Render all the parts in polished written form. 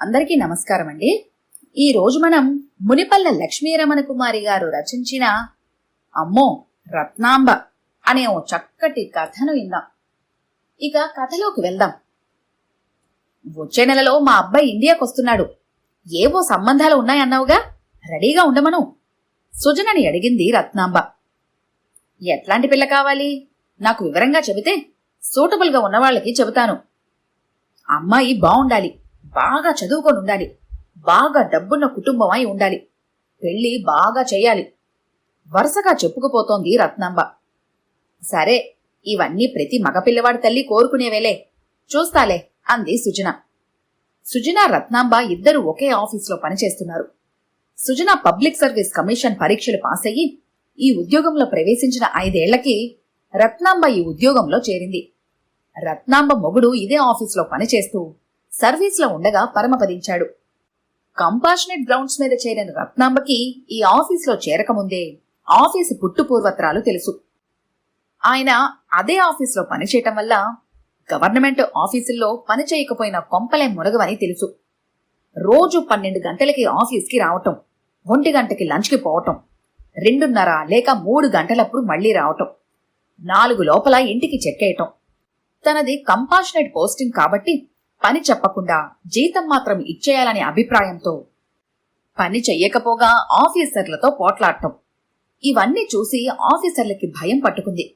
అందరికీ నమస్కారం అండి. ఈ రోజు మనం మునిపల్ల లక్ష్మీరమణ కుమారి గారు రచించిన అమ్మో రత్నాంబ అనే ఓ చక్కటి కథను విందాం. ఇక కథలోకి వెళ్దాం. వచ్చే నెలలో మా అబ్బాయి ఇండియాకు వస్తున్నాడు. ఏవో సంబంధాలు ఉన్నాయన్నావుగా, రెడీగా ఉండమను సుజనని అడిగింది రత్నాంబ. ఎట్లాంటి పిల్ల కావాలి? నాకు వివరంగా చెబితే సూటబుల్ గా ఉన్నవాళ్ళకి చెబుతాను. అమ్మాయి బాగుండాలి, బాగా చదువుకొని ఉండాలి, బాగా డబ్బున్న కుటుంబం అయి ఉండాలి, పెళ్లి బాగా చెయ్యాలి వరుసగా చెప్పుకుపోతోంది రత్నాంబ. సరే, ఇవన్నీ ప్రతి మగపిల్లవాడి తల్లి కోరుకునేవేలే, చూస్తాలే అంది సుజన. సుజన రత్నాంబ ఇద్దరు ఒకే ఆఫీసులో పనిచేస్తున్నారు. సుజన పబ్లిక్ సర్వీస్ కమిషన్ పరీక్షలు పాస్ అయ్యి ఈ ఉద్యోగంలో ప్రవేశించిన 5 ఏళ్లకి రత్నాంబ ఈ ఉద్యోగంలో చేరింది. రత్నాంబ మొగుడు ఇదే ఆఫీసులో పనిచేస్తూ సర్వీస్లో ఉండగా పరమపదించాడు. కంపాషనేట్ గ్రౌండ్స్ మీద చేరిన రత్నాంబకి ఈ ఆఫీసులో చేరకముందే ఆఫీసు పుట్టుపూర్వత్రాలు తెలుసు. ఆయన అదే ఆఫీసులో పనిచేయటం వల్ల గవర్నమెంట్ ఆఫీసుల్లో పనిచేయకపోయిన కొంపలే మునగవని తెలుసు. రోజు 12 గంటలకి ఆఫీస్కి రావటం, 1 గంటకి లంచ్కి పోవటం, 2:30 లేక 3 గంటలప్పుడు మళ్లీ రావటం, 4 లోపల ఇంటికి చెక్కేయటం. తనది కంపాషనేట్ పోస్టింగ్ కాబట్టి పని చెప్పకుండా జీతం మాత్రం ఇచ్చేయాలనే అభిప్రాయంతో పని చెయ్యకపోగా ఆఫీసర్లతో పోట్లాడటం. ఇవన్నీ చూసి ఆఫీసర్లకి భయం పట్టుకుంది.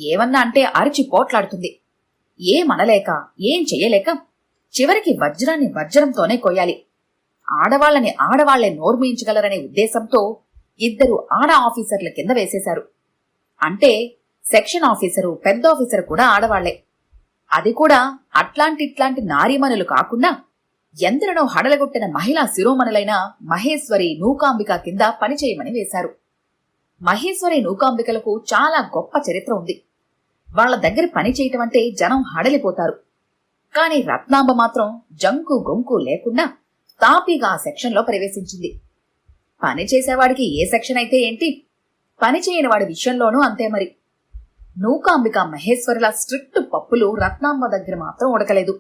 ఏమన్నా అంటే అరిచి పోట్లాడుతుంది. ఏమనలేక ఏం చెయ్యలేక చివరికి వజ్రాన్ని వజ్రంతోనే కొయ్యాలి. ఆడవాళ్లని ఆడవాళ్లే నోర్మించగలరనే ఉద్దేశంతో 2 ఆడ ఆఫీసర్ల కింద వేసేశారు. అంటే సెక్షన్ ఆఫీసరు, పెద్ద ఆఫీసరు కూడా ఆడవాళ్లే. అది కూడా అట్లాంటి నారీమణులు కాకుండా ఎందరినో హడలగొట్టిన మహిళా శిరోమణులైన మహేశ్వరి, నూకాంబిక కింద పనిచేయమని వేశారు. మహేశ్వరి, నూకాంబికలకు చాలా గొప్ప చరిత్ర ఉంది. వాళ్ల దగ్గర పని చేయటం అంటే జనం హడలిపోతారు. కాని రత్నాంబ మాత్రం జంకు గొంకు లేకుండా తాపీగా ఆ సెక్షన్లో ప్రవేశించింది. పని చేసేవాడికి ఏ సెక్షన్ అయితే ఏంటి, పని చేయని వాడి విషయంలోనూ అంతే మరి. నూకాంబిక, మహేశ్వరుల స్ట్రిక్ట్ పప్పులు రత్నాంబ దగ్గర మాత్రం ఉడకలేదు.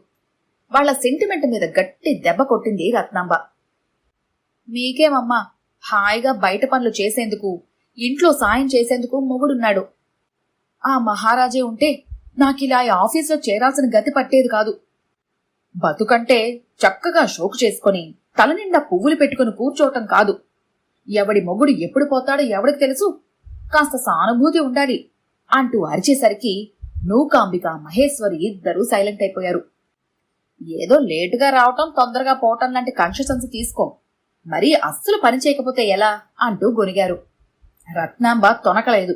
వాళ్ల సెంటిమెంట్ మీద గట్టి దెబ్బ కొట్టింది రత్నాంబ. మీకేమమ్మా, హాయిగా బయట పనులు చేసేందుకు, ఇంట్లో సాయం చేసేందుకు మొగుడున్నాడు. ఆ మహారాజే ఉంటే నాకిలా ఆఫీసులో చేరాల్సిన గతి పట్టేది కాదు. బతుకంటే చక్కగా షోకు చేసుకుని తలనిండా పువ్వులు పెట్టుకుని కూర్చోవటం కాదు. ఎవడి మొగుడు ఎప్పుడు పోతాడో ఎవడికి తెలుసు, కాస్త సానుభూతి ఉండాలి అంటూ అరిచేసరికి నూకాంబిక, మహేశ్వరి ఇద్దరూ సైలెంట్ అయిపోయారు. ఏదో లేటుగా రావటం, తొందరగా పోవటం లాంటి కన్షన్స్ తీసుకో, మరీ అస్సలు పని చేయకపోతే ఎలా అంటూ గొనిగారు. రత్నాంబ తొనకలేదు.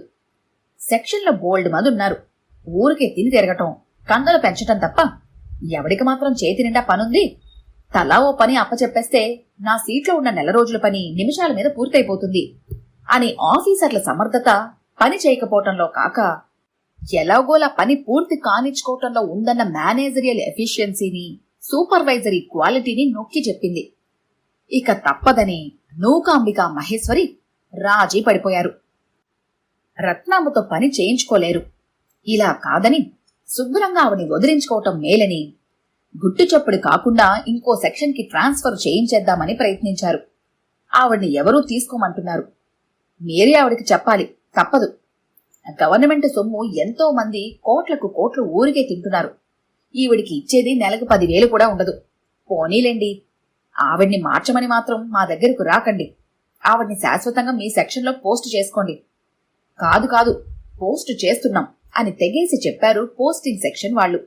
సెక్షన్లో బోల్డ్ మంది ఉన్నారు. ఊరికే తిని తిరగటం, కందలు పెంచటం తప్ప ఎవడికి మాత్రం చేతి నిండా పనుంది. తలా ఓ పని అప్పచెప్పేస్తే నా సీట్లో ఉన్న నెల రోజుల పని నిమిషాల మీద పూర్తయిపోతుంది అని ఆఫీసర్ల సమర్థత పని చేయకపోవటంలో కాక ఎలాగోలా పని పూర్తి కానిచ్చుకోవటంలో ఉందన్న మేనేజరియల్ ఎఫిషియన్సీని, సూపర్వైజరీ క్వాలిటీని నొక్కి చెప్పింది. ఇక తప్పదని నూకాంబిక, మహేశ్వరి రాజీ పడిపోయారు. రత్నాంబతో పని చేయించుకోలేరు. ఇలా కాదని శుభ్రంగా ఆవిని వదిలించుకోవటం మేలని గుట్టు చప్పుడు కాకుండా ఇంకో సెక్షన్కి ట్రాన్స్ఫర్ చేయించేద్దామని ప్రయత్నించారు. ఆవిడ్ని ఎవరూ తీసుకోమంటున్నారు. మీరే ఆవిడికి చెప్పాలి, తప్పదు. గవర్నమెంట్ సొమ్ము ఎంతో మంది కోట్లకు కోట్లు ఊరికే తింటున్నారు. ఈవిడికి ఇచ్చేది నెలకు 10,000 కూడా ఉండదు. పోనీలేండి, ఆవిడ్ని మార్చమని మాత్రం మా దగ్గరకు రాకండి. ఆవిడ్ని శాశ్వతంగా మీ సెక్షన్లో పోస్ట్ చేసుకోండి. కాదు కాదు, పోస్ట్ చేస్తున్నాం అని తెగేసి చెప్పారు పోస్టింగ్ సెక్షన్ వాళ్ళు.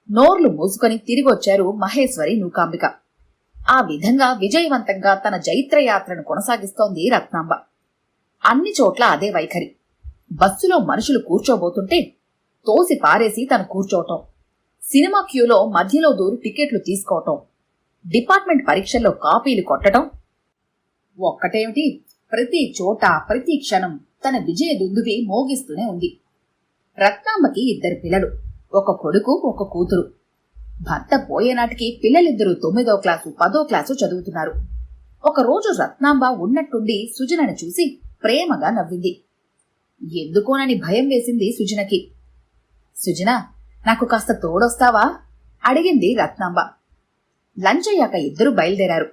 నోర్లు మూసుకొని తిరిగొచ్చారు మహేశ్వరి, నూకాంబిక. ఆ విధంగా విజయవంతంగా తన జైత్రయాత్రను కొనసాగిస్తోంది రత్నాంబ. అన్ని చోట్ల అదే వైఖరి. బస్సులో మనుషులు కూర్చోబోతుంటే తోసి పారేసి తను కూర్చోవటం, సినిమా క్యూలో మధ్యలో దూరి టికెట్లు తీసుకోవటం, డిపార్ట్మెంట్ పరీక్షల్లో కాపీలు కొట్టడం. ఒక్కటేమిటి, ప్రతి చోట ప్రతి క్షణం తన విజయ దుందువి మోగిస్తూనే ఉంది. రత్నాంబకి 2 పిల్లలు, ఒక కొడుకు, ఒక కూతురు. భర్త పోయేనాటికి పిల్లలిద్దరూ 9వ క్లాసు, 10వ క్లాసు చదువుతున్నారు. ఒకరోజు రత్నాంబ ఉన్నట్టుండి సుజనని చూసి ప్రేమగా నవ్వింది. ఎందుకోనని భయం వేసింది సుజనకి. సుజన, నాకు కాస్త తోడొస్తావా అడిగింది రత్నాంబ. లంచ్ అయ్యాక ఇద్దరూ బయలుదేరారు.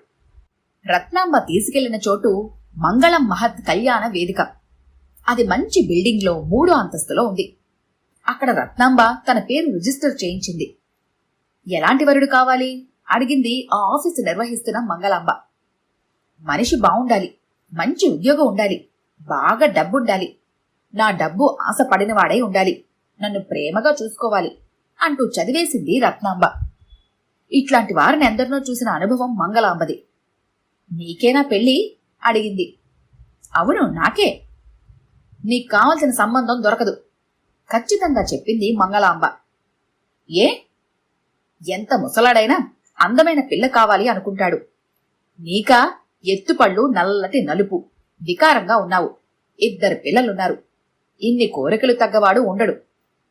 రత్నాంబ తీసుకెళ్లిన చోటు మంగళం మహత్ కళ్యాణ వేదిక. అది మంచి బిల్డింగ్లో 3వ అంతస్తులో ఉంది. అక్కడ రత్నాంబ తన పేరు రిజిస్టర్ చేయించింది. ఎలాంటి వరుడు కావాలి అడిగింది ఆ ఆఫీసు నిర్వహిస్తున్న మంగళాంబ. మనిషి బావుండాలి, మంచి ఉద్యోగం ఉండాలి, బాగా డబ్బుండాలి, నా డబ్బు ఆశపడినవాడై ఉండాలి, నన్ను ప్రేమగా చూసుకోవాలి అంటూ చదివేసింది రత్నాంబ. ఇట్లాంటి వారిని ఎందరినో చూసిన అనుభవం మంగళాంబది. నీకేనా పెళ్ళి అడిగింది. అవును, నాకే. నీకు కావలసిన సంబంధం దొరకదు ఖచ్చితంగా చెప్పింది మంగళాంబ. ఏ? ఎంత ముసలాడైనా అందమైన పిల్ల కావాలి అనుకుంటాడు. నీకా ఎత్తుపళ్ళు, నల్లటి నలుపు, వికారంగా ఉన్నావు, 2 పిల్లలున్నారు, ఇన్ని కోరికలు తగ్గవాడు ఉండడు.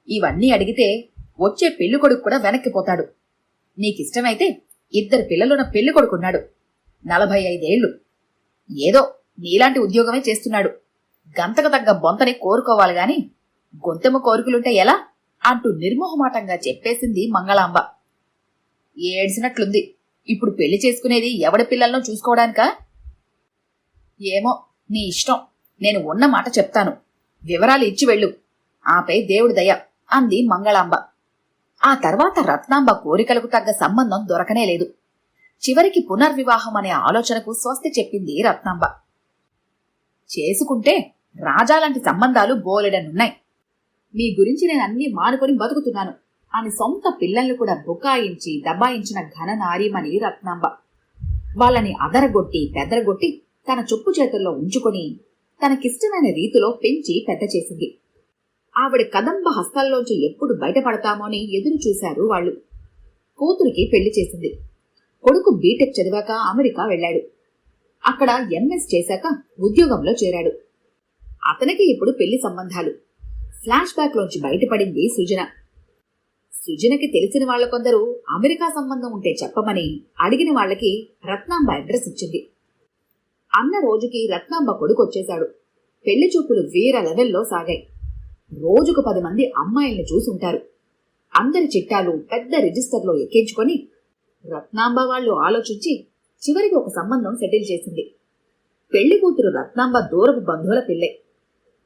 ఇవన్నీ అడిగితే వచ్చే పెళ్లి కొడుకు కూడా వెనక్కిపోతాడు. నీకిష్టమైతే 2 పిల్లలున్న పెళ్లి కొడుకున్నాడు, 45 ఏళ్లు, ఏదో నీలాంటి ఉద్యోగమే చేస్తున్నాడు. గంతకు తగ్గ బొంతని కోరుకోవాలి గాని గొంతెమ్మ కోరికలుంటే ఎలా అంటూ నిర్మోహమాటంగా చెప్పేసింది మంగళాంబ. ఏడ్చినట్లుంది. ఇప్పుడు పెళ్లి చేసుకునేది ఎవడి పిల్లలను చూసుకోవడానికా? ఏమో, నీ ఇష్టం. నేను ఉన్న మాట చెప్తాను, వివరాలు ఇచ్చి వెళ్ళు, ఆపై దేవుడి దయ అంది మంగళాంబ. ఆ తర్వాత రత్నాంబ కోరికలకు తగ్గ సంబంధం దొరకనే లేదు. చివరికి పునర్వివాహం అనే ఆలోచనకు స్వస్తి చెప్పింది రత్నాంబ. చేసుకుంటే రాజాలాంటి సంబంధాలు బోలెడనున్నాయి. మీ గురించి నేను అన్నీ మానుకొని బతుకుతున్నాను అని సొంత పిల్లల్ని కూడా బుకాయించి దబాయించిన ఘన నారీమణి రత్నాంబ. వాళ్ళని అదరగొట్టి పెదరగొట్టి తన చొప్పు చేతుల్లో ఉంచుకొని తనకిష్టమైన రీతిలో పెంచి పెద్ద చేసింది. ఆవిడ కదంబ హస్తాల్లోంచి ఎప్పుడు బయటపడతామో అని ఎదురు చూశారు వాళ్ళు. కూతురికి పెళ్లి చేసింది. కొడుకు బీటెక్ చదివాక అమెరికా వెళ్లాడు. అక్కడ ఎంఎస్ చేశాక ఉద్యోగంలో చేరాడు. అతనికి ఇప్పుడు పెళ్లి సంబంధాలు. ఫ్లాష్ బ్యాక్ లోంచి బయటపడింది సృజన. సృజనకి తెలిసిన వాళ్ల కొందరు అమెరికా సంబంధం ఉంటే చెప్పమని అడిగిన వాళ్లకి రత్నాంబ అడ్రస్ ఇచ్చింది. అన్న రోజుకి రత్నాంబ కొడుకు వచ్చేశాడు. పెళ్లి చూపులు వేరే లెవెల్లో సాగాయి. రోజుకు 10 మంది అమ్మాయిల్ని చూసుంటారు. అందరి చిట్టాలు పెద్ద రిజిస్టర్లో ఎక్కించుకొని రత్నాంబ వాళ్ళు ఆలోచించి చివరికి ఒక సంబంధం సెటిల్ చేసింది. పెళ్లి కూతురు రత్నాంబ దూరపు బంధువుల పిల్లే.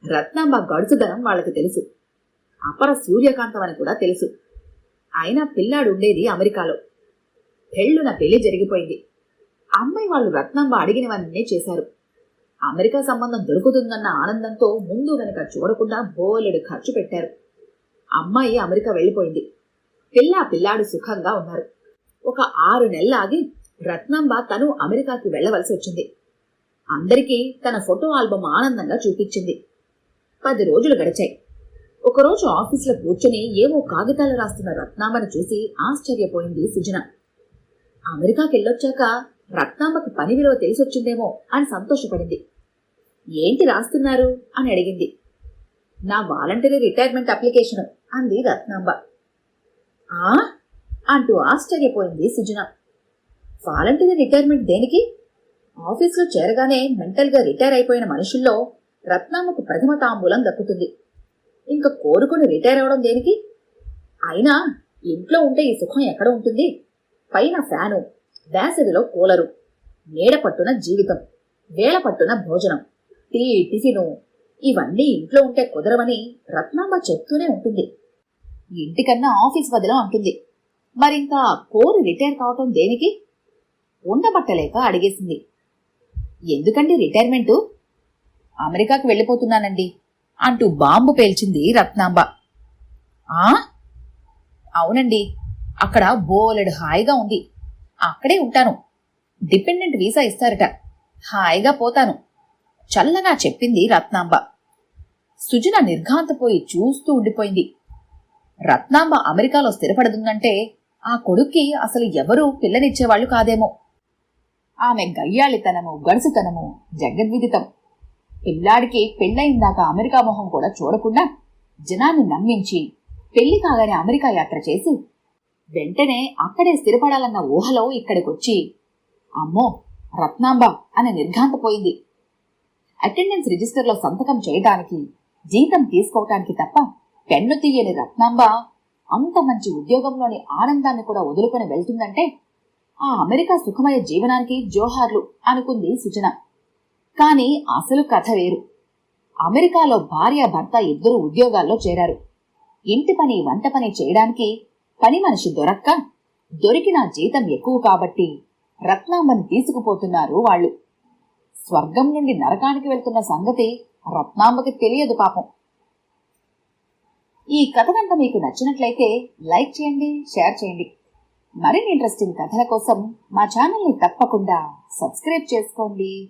రత్నాంబ గడుసుదనం వాళ్ళకి తెలుసు. అపర సూర్యకాంతం అని కూడా తెలుసు. అయినా పిల్లాడుండేది అమెరికాలో. పెళ్లున పెళ్లి జరిగిపోయింది. అమ్మాయి వాళ్ళు రత్నాంబ అడిగినవన్నీ చేశారు. అమెరికా సంబంధం దొరుకుతుందన్న ఆనందంతో ముందు వెనక చూడకుండా బోలెడు ఖర్చు పెట్టారు. అమ్మాయి అమెరికా వెళ్లిపోయింది. పిల్లాడు సుఖంగా ఉన్నారు. ఒక 6 నెలలాగి రత్నాంబ తను అమెరికాకి వెళ్లవలసి వచ్చింది. అందరికీ తన ఫోటో ఆల్బమ్ ఆనందంగా చూపించింది. 10 రోజులు గడిచాయి. ఒకరోజు ఆఫీసులో కూర్చొని ఏవో కాగితాలు రాస్తున్న రత్నాంబను చూసి ఆశ్చర్యపోయింది సుజన. అమెరికాకెళ్ళొచ్చాక రత్నాంబకి పని విలువ తెలిసొచ్చిందేమో అని సంతోషపడింది. ఏంటి రాస్తున్నారు అని అడిగింది. నా వాలంటరీ రిటైర్మెంట్ అప్లికేషన్ అంది రత్నాంబ. ఆ అంటూ ఆశ్చర్యపోయింది సుజన. వాలంటరీ రిటైర్మెంట్ దేనికి? ఆఫీసులో చేరగానే మెంటల్గా రిటైర్ అయిపోయిన మనుషుల్లో రత్నాంబకు ప్రథమ తాంబూలం దక్కుతుంది. ఇంకా కోరుకుని రిటైర్ అవడం దేనికి? అయినా ఇంట్లో ఉంటే ఈ సుఖం ఎక్కడ ఉంటుంది? పైన ఫ్యాను, వేసవిలో కూలరు, నీడ పట్టున జీవితం, వేళ పట్టున భోజనం, టీ, టిఫిను, ఇవన్నీ ఇంట్లో ఉంటే కుదరవని రత్నాంబ చెప్తూనే ఉంటుంది. ఇంటికన్నా ఆఫీస్ వదిలో అంటుంది. మరింకా కోరి రిటైర్ కావటం దేనికి? ఉండబట్టలేక అడిగేసింది. ఎందుకండి రిటైర్మెంటు? అమెరికాకు వెళ్ళిపోతున్నానండి అంటూ బాంబు పేల్చింది రత్నాంబ. ఆ అవునండి, అక్కడ బోలెడు హాయిగా ఉంది. అక్కడే ఉంటాను. డిపెండెంట్ వీసా ఇస్తారట. హాయిగా పోతాను చల్లగా చెప్పింది రత్నాంబ. సుజన నిర్ఘాంతపోయి చూస్తూ ఉండిపోయింది. రత్నాంబ అమెరికాలో స్థిరపడుతుందంటే ఆ కొడుక్కి అసలు ఎవరూ పిల్లనిచ్చేవాళ్లు కాదేమో. ఆమె గయ్యాళితనము, గడుసుతనము జగద్విదితం. పిల్లాడికి పెళ్లయిందాక అమెరికా మొహం కూడా చూడకుండా జనాన్ని నమ్మించి పెళ్లి కాగానే అమెరికా యాత్ర చేసి వెంటనే అక్కడే స్థిరపడాలన్న ఊహలో ఇక్కడికొచ్చి అమ్మో రత్నాంబ అని నిర్ఘాంతపోయింది. అటెండెన్స్ రిజిస్టర్లో సంతకం చేయటానికి, జీతం తీసుకోవటానికి తప్ప పెన్ను తీయని రత్నాంబ అంత మంచి ఉద్యోగంలోని ఆనందాన్ని కూడా వదులుకొని వెళ్తుందంటే ఆ అమెరికా సుఖమయ జీవనానికి జోహార్లు అనుకుంది సుజన. కాని అసలు కథ వేరు. అమెరికాలో భార్య భర్త ఇద్దరు ఉద్యోగాల్లో చేరారు. ఇంటి పని వంట పని చేయడానికి పని మనిషి దొరక్క, దొరికిన జీతం ఎక్కువ కాబట్టి రత్నాంబని తీసుకుపోతున్నారు వాళ్ళు. స్వర్గం నుండి నరకానికి వెళ్తున్న సంగతి రత్నాంబకి తెలియదు పాపం. ఈ కథ కనుక మీకు నచ్చినట్లయితే లైక్ చేయండి, షేర్ చేయండి. మరిన్ని ఇంట్రెస్టింగ్ కథల కోసం మా ఛానల్ని తప్పకుండా సబ్స్క్రైబ్ చేసుకోండి.